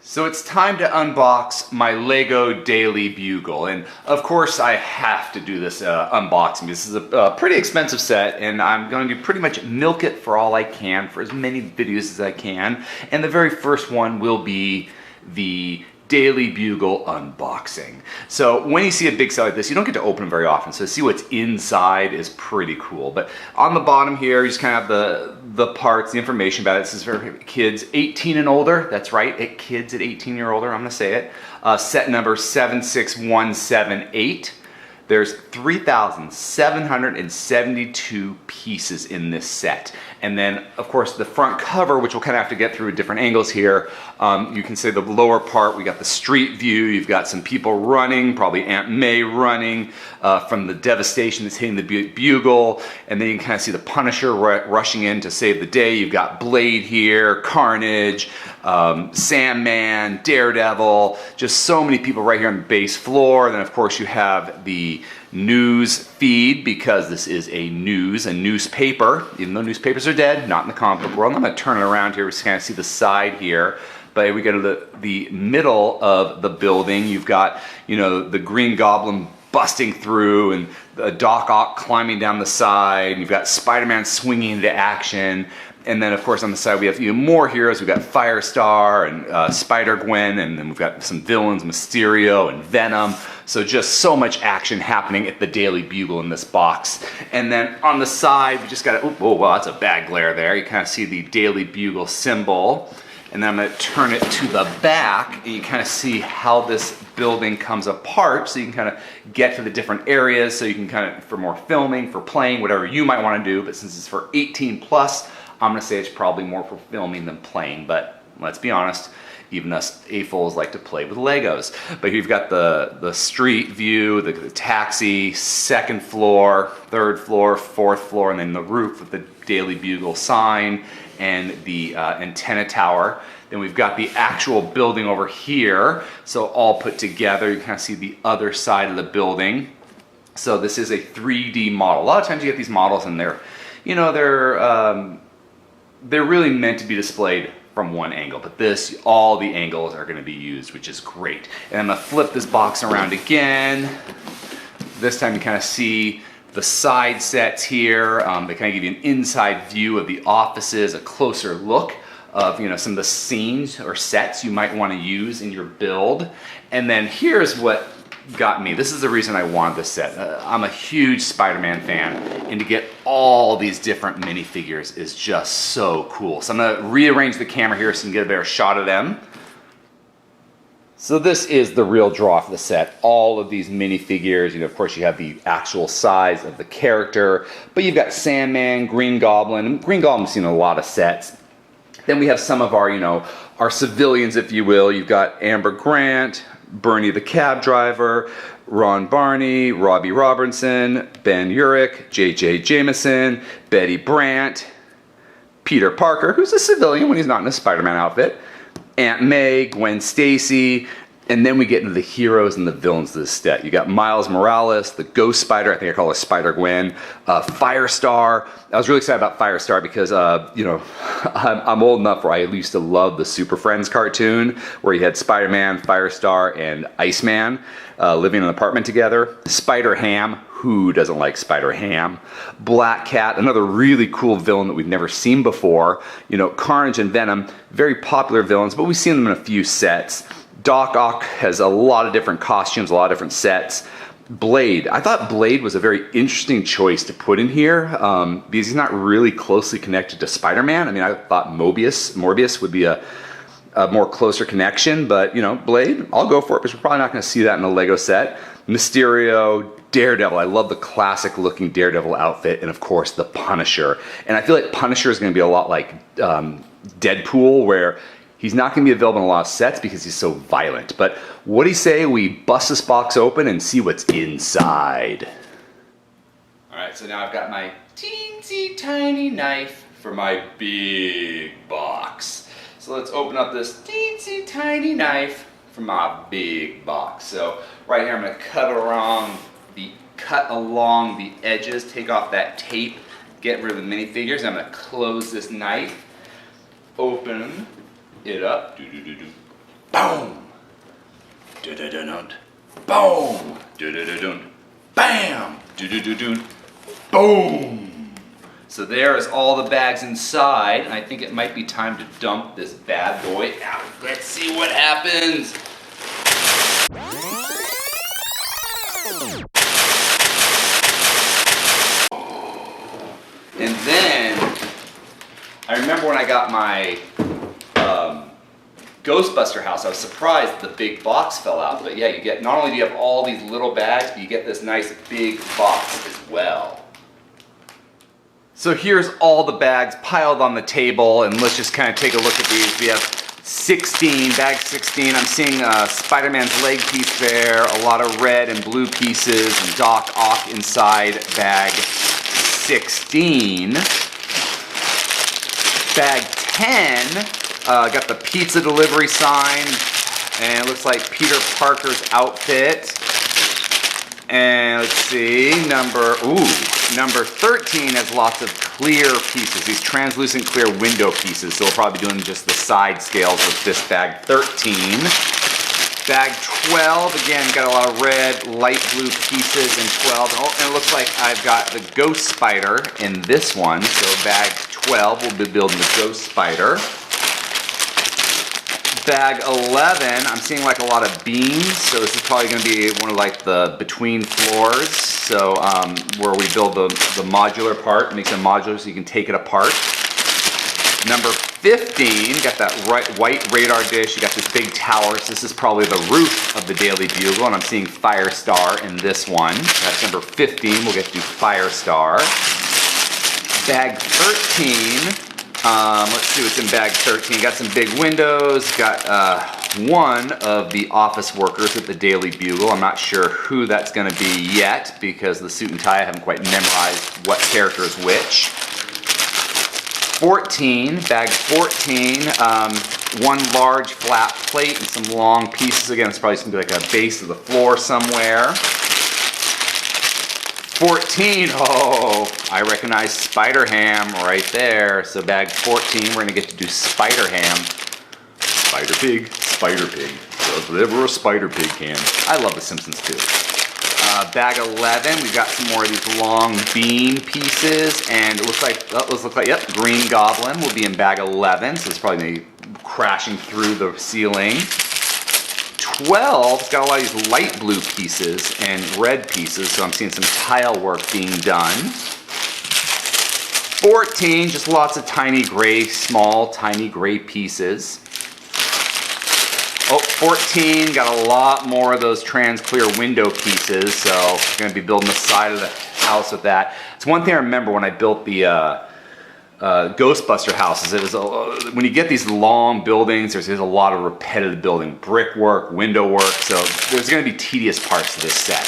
So it's time to unbox my Lego Daily Bugle, and of course I have to do this unboxing. This is a pretty expensive set, and I'm going to pretty much milk it for all I can, for as many videos as I can. And the very first one will be the Daily Bugle unboxing. So when you see a big set like this, you don't get to open them very often, so to see what's inside is pretty cool. But on the bottom here, you just kind of have the parts, the information about it. This is for kids 18 and older. That's right, kids at 18 or older, I'm gonna say it. Set number 76178. There's 3,772 pieces in this set. And then, of course, the front cover, which we'll kind of have to get through different angles here. You can say the lower part, we got the street view. You've got some people running, probably Aunt May running from the devastation that's hitting the Bugle. And then you can kind of see the Punisher rushing in to save the day. You've got Blade here, Carnage, Sandman, Daredevil, just so many people right here on the base floor. And then, of course, you have the news feed, because this is a newspaper, even though newspapers are dead, not in the comic book world. I'm going to turn it around here. We can kind of see the side here. But we go to the middle of the building. You've got, you know, the Green Goblin busting through, and the Doc Ock climbing down the side. And you've got Spider-Man swinging into action. And then, of course, on the side, we have even more heroes. We've got Firestar and Spider-Gwen, and then we've got some villains, Mysterio and Venom. So just so much action happening at the Daily Bugle in this box. And then on the side, we just got, oh, wow, that's a bad glare there. You kind of see the Daily Bugle symbol. And then I'm going to turn it to the back, and you kind of see how this building comes apart, so you can kind of get to the different areas, so you can kind of, for more filming, for playing, whatever you might want to do. But since it's for 18 plus, I'm going to say it's probably more for filming than playing. But let's be honest, even us A-foles like to play with Legos. But you've got the street view, the taxi, second floor, third floor, fourth floor, and then the roof with the Daily Bugle sign and the antenna tower. Then we've got the actual building over here. So all put together, you kind of see the other side of the building. So this is a 3D model. A lot of times you get these models and they're, you know, they're really meant to be displayed from one angle, but this, all the angles are going to be used, which is great. And I'm going to flip this box around again. This time you kind of see the side sets here. They kind of give you an inside view of the offices, a closer look of, you know, some of the scenes or sets you might want to use in your build. And then here's what got me. This is the reason I wanted this set. I'm a huge Spider-Man fan, and to get all these different minifigures is just so cool. So I'm going to rearrange the camera here so you can get a better shot of them. So this is the real draw for the set. All of these minifigures, you know, of course you have the actual size of the character, but you've got Sandman, Green Goblin. Green Goblin's seen a lot of sets. Then we have some of our, you know, our civilians, if you will. You've got Amber Grant, Bernie the cab driver, Ron Barney, Robbie Robertson, Ben Urich, J.J. Jameson, Betty Brant, Peter Parker, who's a civilian when he's not in a Spider-Man outfit, Aunt May, Gwen Stacy, and then we get into the heroes and the villains of this set. You got Miles Morales, the Ghost Spider, I think I call her Spider-Gwen, Firestar. I was really excited about Firestar because, you know, I'm old enough where I used to love the Super Friends cartoon, where you had Spider-Man, Firestar, and Iceman living in an apartment together. Spider-Ham, who doesn't like Spider-Ham? Black Cat, another really cool villain that we've never seen before. You know, Carnage and Venom, very popular villains, but we've seen them in a few sets. Doc Ock has a lot of different costumes, a lot of different sets. Blade, I thought Blade was a very interesting choice to put in here because he's not really closely connected to Spider-Man. I mean, I thought Morbius would be a more closer connection, but you know, Blade, I'll go for it, but we're probably not going to see that in a Lego set. Mysterio, Daredevil, I love the classic looking Daredevil outfit, and of course the Punisher. And I feel like Punisher is going to be a lot like Deadpool, where he's not going to be available in a lot of sets because he's so violent. But what do you say we bust this box open and see what's inside? Alright, so now I've got my teensy tiny knife for my big box. So let's open up this teensy tiny knife for my big box. So right here I'm going to cut along the edges, take off that tape, get rid of the minifigures. I'm going to close this knife, open it up, boom, do-do-do-dun, boom, do-do-do-dun, bam, do-do-do-dun, boom. So there's all the bags inside, and I think it might be time to dump this bad boy out. Let's see what happens. And then, I remember when I got my Ghostbuster house, I was surprised the big box fell out. But yeah, you get, not only do you have all these little bags, but you get this nice big box as well. So here's all the bags piled on the table, and let's just kind of take a look at these. We have 16, bag 16. I'm seeing Spider-Man's leg piece there, a lot of red and blue pieces, and Doc Ock inside bag 16. Bag 10, got the pizza delivery sign, and it looks like Peter Parker's outfit. And let's see, number 13 has lots of clear pieces, these translucent clear window pieces. So we'll probably be doing just the side scales with this bag 13. Bag 12, again, got a lot of red, light blue pieces in 12. Oh, and it looks like I've got the Ghost Spider in this one. So bag 12, we'll be building the Ghost Spider. Bag 11, I'm seeing like a lot of beams, so this is probably going to be one of like the between floors, so where we build the modular part, makes it modular so you can take it apart. Number 15, got that white radar dish, you got this big tower, so this is probably the roof of the Daily Bugle, and I'm seeing Firestar in this one. That's number 15, we'll get to Firestar. Bag 13, let's see what's in bag 13. Got some big windows, got one of the office workers at the Daily Bugle. I'm not sure who that's going to be yet because the suit and tie, I haven't quite memorized what character is which. 14, bag 14, one large flat plate and some long pieces. Again, it's probably going to be like a base of the floor somewhere. 14, oh, I recognize Spider-Ham right there. So bag 14, we're gonna get to do Spider-Ham. Spider-Pig, Spider-Pig, does whatever a Spider-Pig can. I love The Simpsons too. Bag 11, we've got some more of these long beam pieces, and it looks like, yep, Green Goblin will be in bag 11, so it's probably gonna be crashing through the ceiling. 12, it's got a lot of these light blue pieces and red pieces, so I'm seeing some tile work being done. 14, just lots of tiny gray, small, tiny gray pieces. Oh, 14, got a lot more of those trans clear window pieces, so I'm going to be building the side of the house with that. It's one thing I remember when I built the Ghostbuster houses. It was when you get these long buildings, there's a lot of repetitive building, brickwork, window work. So there's going to be tedious parts to this set.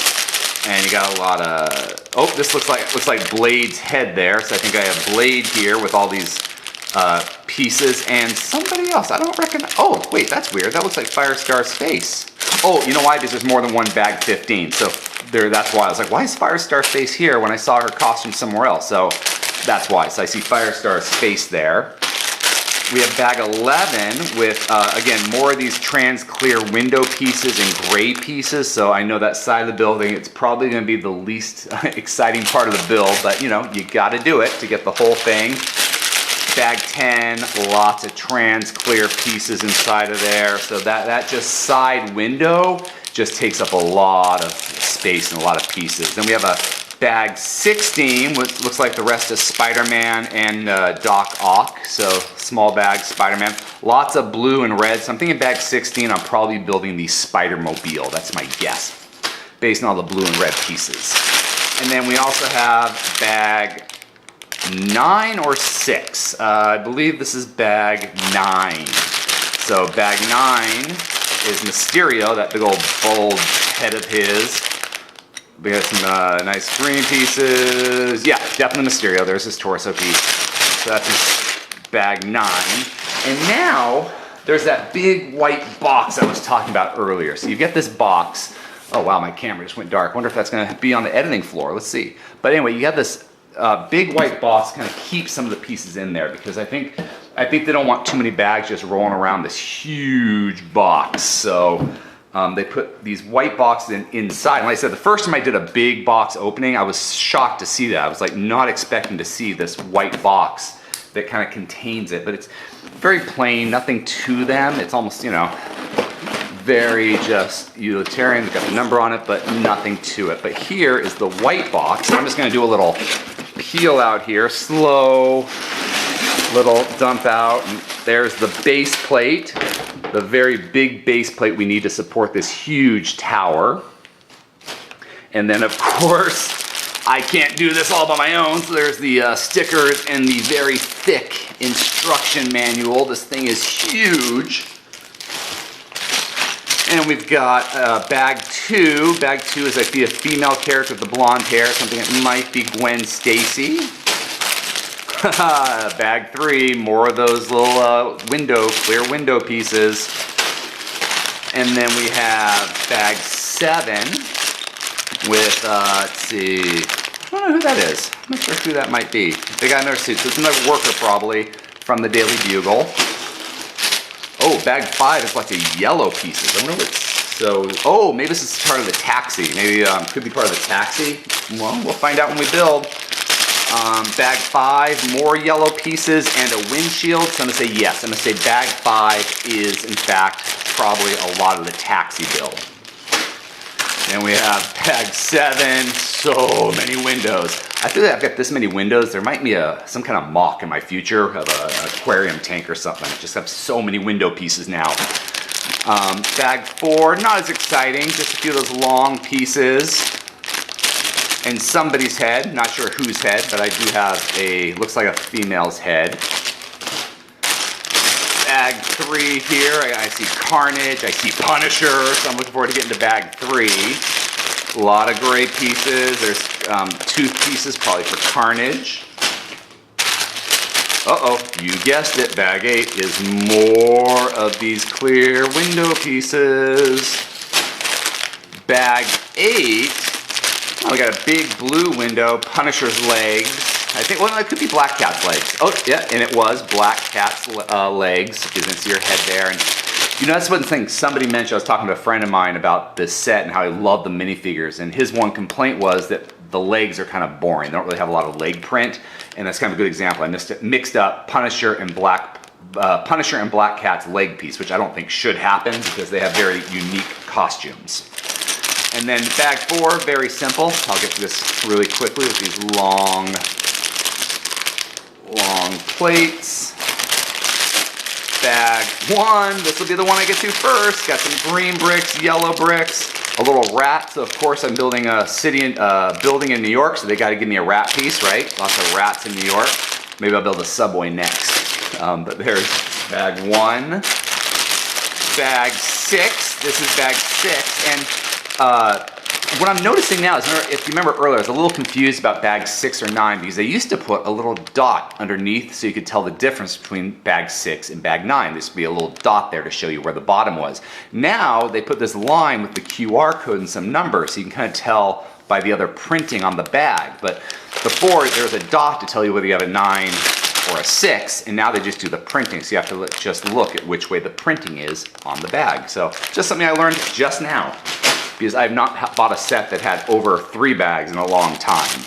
And you got a lot of. Oh, this looks like Blade's head there. So I think I have Blade here with all these pieces and somebody else. I don't recognize. Oh, wait, that's weird. That looks like Firestar's face. Oh, you know why? Because there's more than one bag 15. So that's why I was like, why is Firestar's face here when I saw her costume somewhere else? So. That's why. So I see Firestar's face there. We have bag 11 with, again, more of these trans clear window pieces and gray pieces. So I know that side of the building, it's probably going to be the least exciting part of the build, but you know, you got to do it to get the whole thing. Bag 10, lots of trans clear pieces inside of there. So that just side window just takes up a lot of space and a lot of pieces. Then we have a bag 16, which looks like the rest is Spider-Man and Doc Ock, so small bag Spider-Man. Lots of blue and red, so I'm thinking bag 16, I'm probably building the Spider-Mobile, that's my guess, based on all the blue and red pieces. And then we also have bag 9 or 6, I believe this is bag 9. So bag 9 is Mysterio, that big old bulge head of his. We got some nice green pieces. Yeah, definitely Mysterio. There's his torso piece. So that's his bag 9. And now, there's that big white box I was talking about earlier. So you get this box. Oh wow, my camera just went dark. Wonder if that's going to be on the editing floor. Let's see. But anyway, you have this big white box kind of keep some of the pieces in there because I think I think they don't want too many bags just rolling around this huge box. So they put these white boxes inside. And like I said, the first time I did a big box opening, I was shocked to see that. I was like not expecting to see this white box that kind of contains it. But it's very plain, nothing to them. It's almost, you know, very just utilitarian. They've got the number on it, but nothing to it. But here is the white box. I'm just gonna do a little peel out here, slow little dump out. And there's the base plate, the very big base plate we need to support this huge tower. And then of course, I can't do this all by my own, so there's the stickers and the very thick instruction manual. This thing is huge. And we've got bag 2. Bag 2 is, I see, a female character with the blonde hair, something that might be Gwen Stacy. Bag 3, more of those little clear window pieces. And then we have bag 7 with, let's see, I don't know who that is. I'm not sure who that might be. They got another suit, so it's another worker probably from the Daily Bugle. Oh, bag 5 is lots of yellow pieces. I wonder what's so. Oh, maybe this is part of the taxi. Maybe could be part of the taxi. Well, we'll find out when we build. Bag 5, more yellow pieces and a windshield. So I'm gonna say yes. I'm gonna say bag 5 is in fact probably a lot of the taxi build. And we have bag 7. So many windows. I feel like I've got this many windows. There might be some kind of mock in my future of an aquarium tank or something. I just have so many window pieces now. Bag 4, not as exciting. Just a few of those long pieces. And somebody's head. Not sure whose head, but I do have looks like a female's head. Bag 3 here. I see Carnage. I see Punisher. So I'm looking forward to getting to bag 3. A lot of gray pieces. There's tooth pieces, probably for Carnage. Uh-oh, you guessed it. Bag 8 is more of these clear window pieces. Bag 8, oh, we got a big blue window, Punisher's legs. I think, well, it could be Black Cat's legs. Oh, yeah, and it was Black Cat's legs. You can see her head there. And you know, that's one thing somebody mentioned. I was talking to a friend of mine about this set and how he loved the minifigures. And his one complaint was that the legs are kind of boring. They don't really have a lot of leg print. And that's kind of a good example. I mixed up Punisher and Black Cat's leg piece, which I don't think should happen because they have very unique costumes. And then bag 4, very simple. I'll get to this really quickly with these long plates. Bag 1, this will be the one I get to first. Got some green bricks, yellow bricks, a little rat. So of course I'm building a building in New York, so they got to give me a rat piece, right? Lots of rats in New York. Maybe I'll build a subway next. But there's bag 1. Bag 6, this is bag 6, and what I'm noticing now is, if you remember earlier, I was a little confused about bag 6 or 9 because they used to put a little dot underneath so you could tell the difference between bag 6 and bag 9. There used to be a little dot there to show you where the bottom was. Now they put this line with the QR code and some numbers so you can kind of tell by the other printing on the bag. But before, there was a dot to tell you whether you have a 9 or a 6, and now they just do the printing, so you have to just look at which way the printing is on the bag. So just something I learned just now, because I have not bought a set that had over 3 bags in a long time.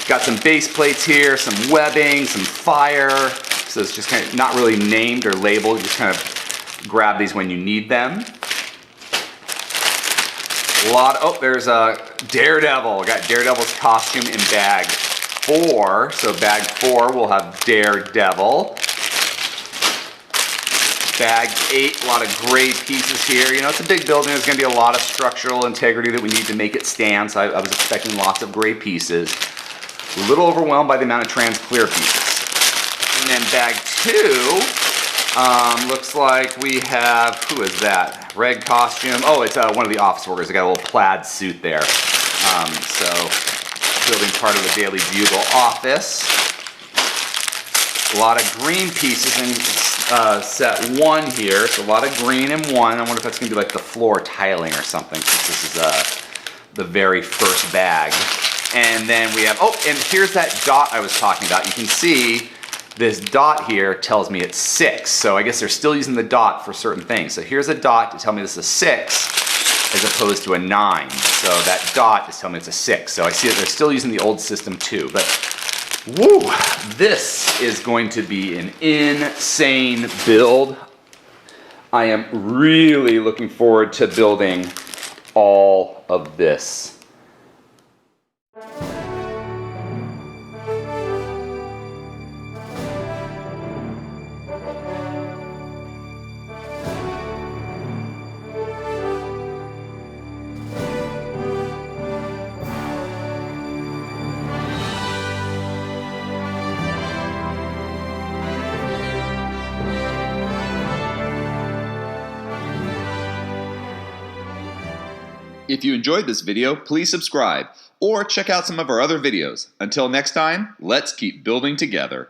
Got some base plates here, some webbing, some fire. So it's just kind of not really named or labeled. You just kind of grab these when you need them. Oh, there's a Daredevil. Got Daredevil's costume in bag 4. So bag 4 will have Daredevil. Bag 8, a lot of gray pieces here. You know, it's a big building. There's going to be a lot of structural integrity that we need to make it stand. So I was expecting lots of gray pieces. A little overwhelmed by the amount of trans clear pieces. And then bag 2, looks like we have, who is that? Red costume. Oh, it's one of the office workers. They got a little plaid suit there. So building part of the Daily Bugle office. A lot of green pieces in set 1 here. So a lot of green in 1. I wonder if that's going to be like the floor tiling or something, since this is the very first bag. And then we have, oh, and here's that dot I was talking about. You can see This dot here tells me it's 6. So I guess they're still using the dot for certain things. So here's a dot to tell me this is a 6 as opposed to a 9. So that dot is telling me it's a 6. So I see that they're still using the old system too. But woo, this is going to be an insane build. I am really looking forward to building all of this. If you enjoyed this video, please subscribe or check out some of our other videos. Until next time, let's keep building together.